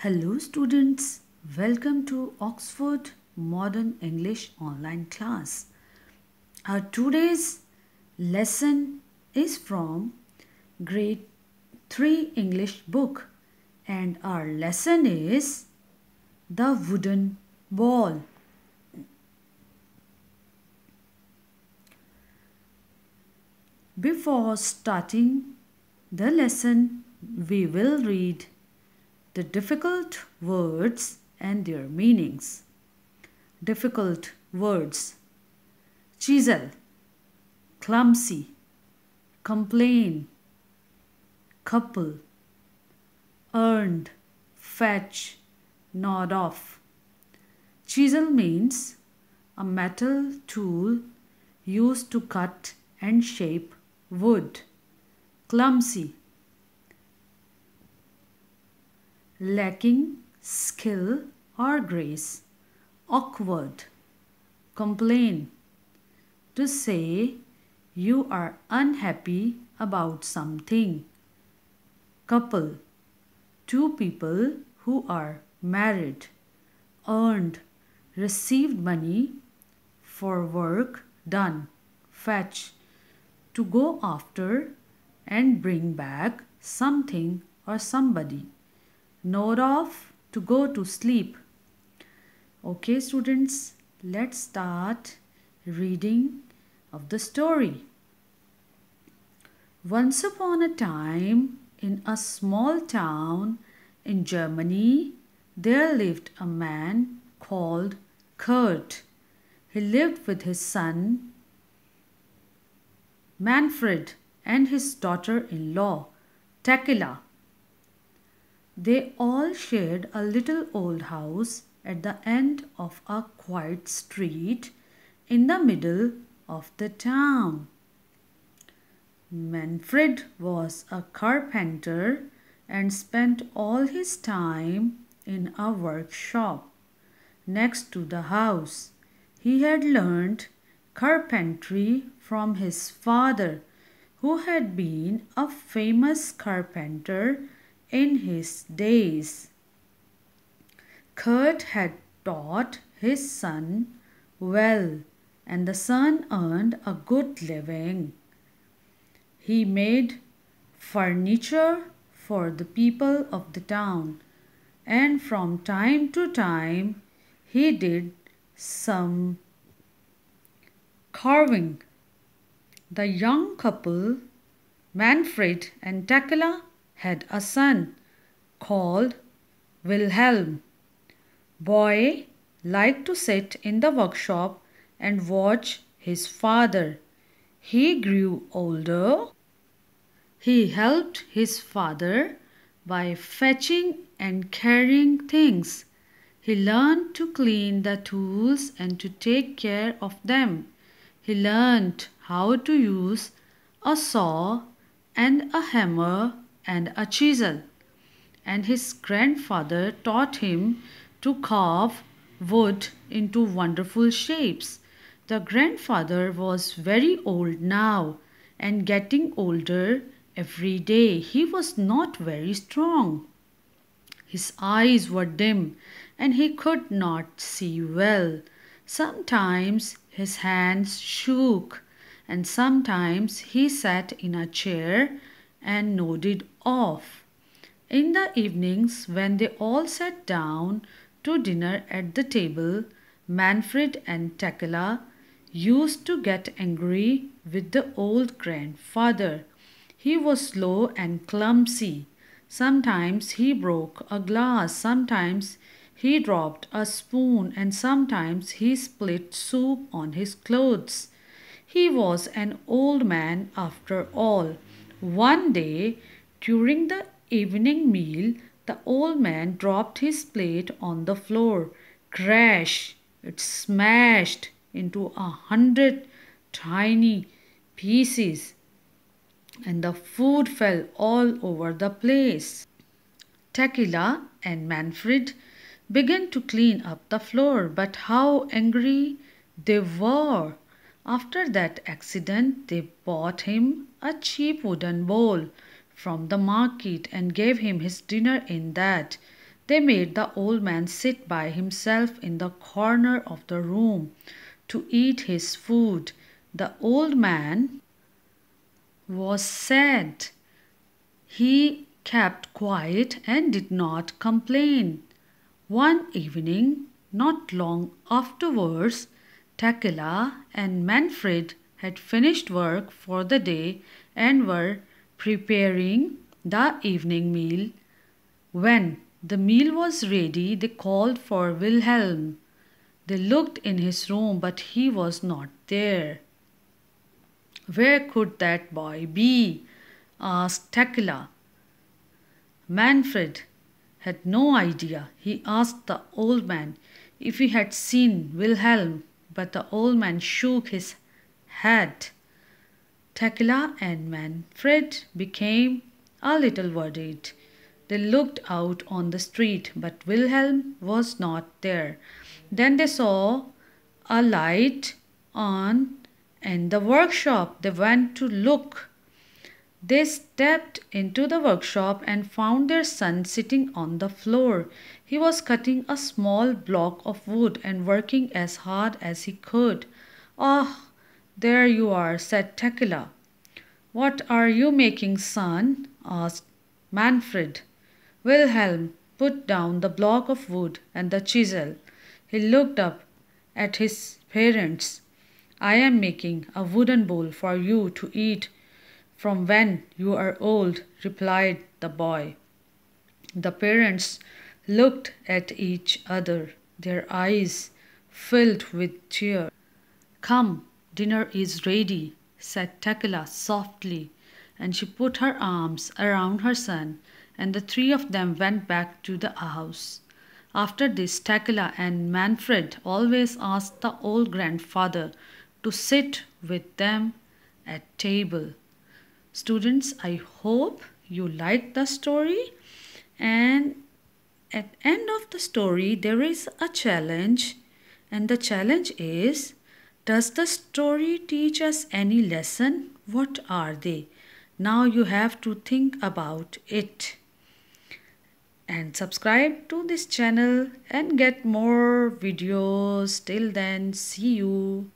Hello students, welcome to Oxford Modern English online class. Our today's lesson is from grade 3 English book and our lesson is The Wooden Ball. Before starting the lesson, we will read the difficult words and their meanings. Difficult words: chisel, clumsy, complain, couple, earned, fetch, nod off. Chisel means a metal tool used to cut and shape wood. Clumsy, lacking skill or grace. Awkward, complain, to say you are unhappy about something. Couple, two people who are married. Earned, received money for work done. Fetch, to go after and bring back something or somebody. Nod off, to go to sleep. Okay students, let's start reading of the story. Once upon a time, in a small town in Germany, there lived a man called Kurt. He lived with his son Manfred and his daughter-in-law Tekla. They all shared a little old house at the end of a quiet street in the middle of the town. Manfred was a carpenter and spent all his time in a workshop next to the house. He had learned carpentry from his father, who had been a famous carpenter in his days. Kurt had taught his son well, and the son earned a good living. He made furniture for the people of the town, and from time to time he did some carving. The young couple, Manfred and Tekla, had a son called Wilhelm. Boy liked to sit in the workshop and watch his father. He grew older. He helped his father by fetching and carrying things. He learned to clean the tools and to take care of them. He learned how to use a saw and a hammer and a chisel, and his grandfather taught him to carve wood into wonderful shapes. The grandfather was very old now and getting older every day. He was not very strong. His eyes were dim and he could not see well. Sometimes his hands shook and sometimes he sat in a chair and nodded off. In the evenings, when they all sat down to dinner at the table, Manfred and Tekla used to get angry with the old grandfather. He was slow and clumsy. Sometimes he broke a glass, sometimes he dropped a spoon, and sometimes he spilled soup on his clothes. He was an old man after all. One day, during the evening meal, the old man dropped his plate on the floor. Crash! It smashed into 100 tiny pieces, and the food fell all over the place. Tekla and Manfred began to clean up the floor, but how angry they were! After that accident, they bought him a cheap wooden bowl from the market and gave him his dinner in that. They made the old man sit by himself in the corner of the room to eat his food. The old man was sad. He kept quiet and did not complain. One evening, not long afterwards, Takela and Manfred had finished work for the day and were preparing the evening meal. When the meal was ready, they called for Wilhelm. They looked in his room, but he was not there. Where could that boy be? Asked Takela. Manfred had no idea. He asked the old man if he had seen Wilhelm, but the old man shook his head. Takela and Manfred became a little worried. They looked out on the street, but Wilhelm was not there. Then they saw a light on in the workshop. They went to look. They stepped into the workshop and found their son sitting on the floor. He was cutting a small block of wood and working as hard as he could. "Ah, there you are," said Takela. "What are you making, son?" asked Manfred. Wilhelm put down the block of wood and the chisel. He looked up at his parents. "I am making a wooden bowl for you to eat from when you are old," replied the boy. The parents looked at each other. Their eyes filled with tears. "Come, dinner is ready," said Takela softly, and she put her arms around her son, and the three of them went back to the house. After this, Takela and Manfred always asked the old grandfather to sit with them at table. Students, I hope you liked the story, and at the end of the story there is a challenge, and the challenge is, does the story teach us any lesson? What are they? Now you have to think about it. And subscribe to this channel and get more videos. Till then, see you.